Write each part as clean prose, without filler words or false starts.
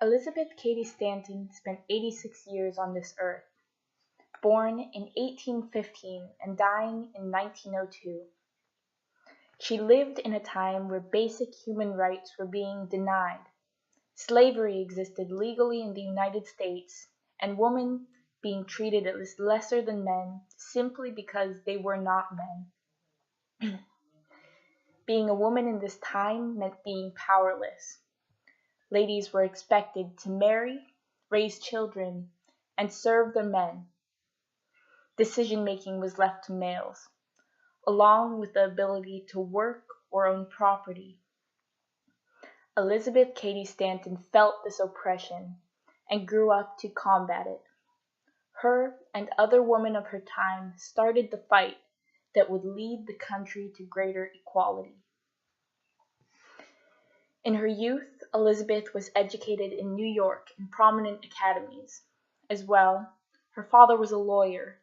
Elizabeth Cady Stanton spent 86 years on this earth, born in 1815 and dying in 1902. She lived in a time where basic human rights were being denied. Slavery existed legally in the United States, and women being treated as lesser than men simply because they were not men. Being a woman in this time meant being powerless. Ladies were expected to marry, raise children, and serve their men. Decision-making was left to males, along with the ability to work or own property. Elizabeth Cady Stanton felt this oppression and grew up to combat it. Her and other women of her time started the fight that would lead the country to greater equality. In her youth, Elizabeth was educated in New York in prominent academies. As well, her father was a lawyer,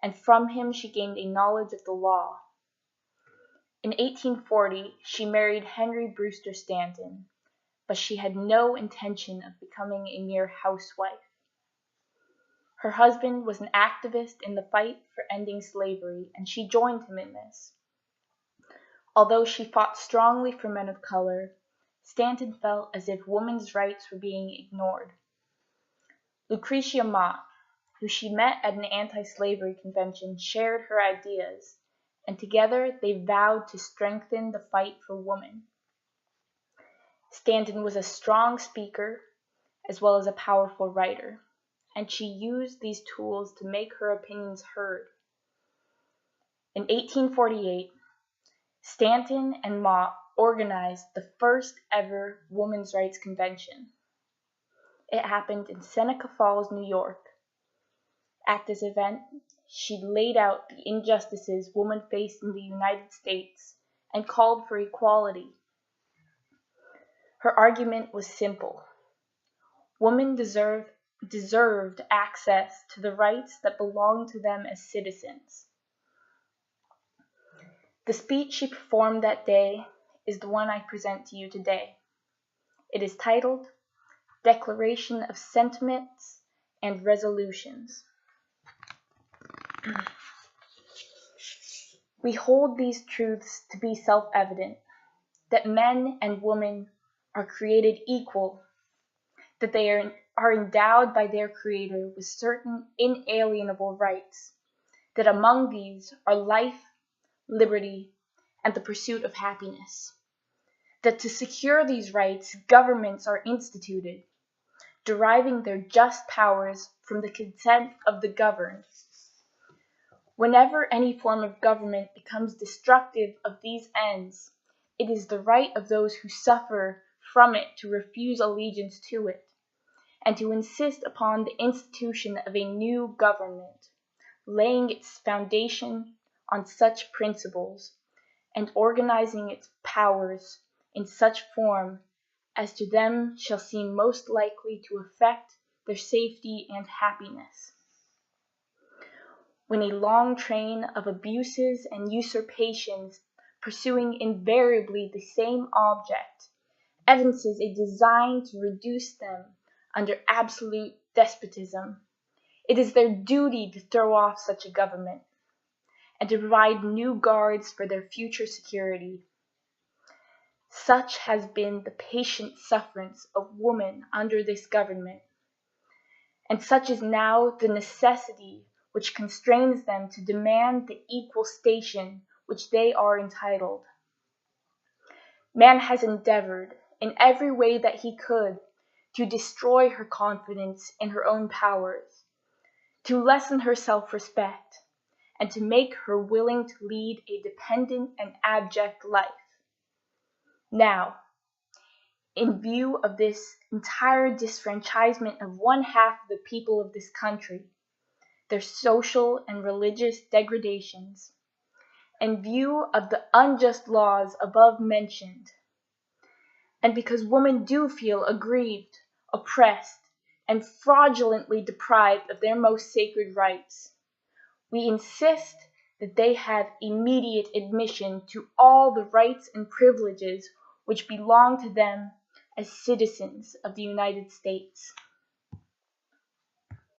and from him she gained a knowledge of the law. In 1840, she married Henry Brewster Stanton, but she had no intention of becoming a mere housewife. Her husband was an activist in the fight for ending slavery, and she joined him in this. Although she fought strongly for men of color, Stanton felt as if women's rights were being ignored. Lucretia Mott, who she met at an anti-slavery convention, shared her ideas, and together they vowed to strengthen the fight for women. Stanton was a strong speaker as well as a powerful writer, and she used these tools to make her opinions heard. In 1848, Stanton and Mott organized the first ever women's rights convention. It happened in Seneca Falls, New York. At this event, she laid out the injustices women faced in the United States and called for equality. Her argument was simple. Women deserved access to the rights that belonged to them as citizens. The speech she performed that day is the one I present to you today. It is titled Declaration of Sentiments and Resolutions. We hold these truths to be self-evident, that men and women are created equal, that they are endowed by their Creator with certain inalienable rights, that among these are life, liberty, and the pursuit of happiness, that to secure these rights, governments are instituted, deriving their just powers from the consent of the governed. Whenever any form of government becomes destructive of these ends, it is the right of those who suffer from it to refuse allegiance to it, and to insist upon the institution of a new government, laying its foundation on such principles, and organizing its powers in such form as to them shall seem most likely to affect their safety and happiness. When a long train of abuses and usurpations, pursuing invariably the same object, evinces a design to reduce them under absolute despotism, it is their duty to throw off such a government, and to provide new guards for their future security. Such has been the patient sufferance of women under this government, and such is now the necessity which constrains them to demand the equal station which they are entitled. Man has endeavored, in every way that he could, to destroy her confidence in her own powers, to lessen her self-respect, and to make her willing to lead a dependent and abject life. Now, in view of this entire disfranchisement of one half of the people of this country, their social and religious degradations, in view of the unjust laws above mentioned, and because women do feel aggrieved, oppressed, and fraudulently deprived of their most sacred rights, we insist that they have immediate admission to all the rights and privileges which belong to them as citizens of the United States.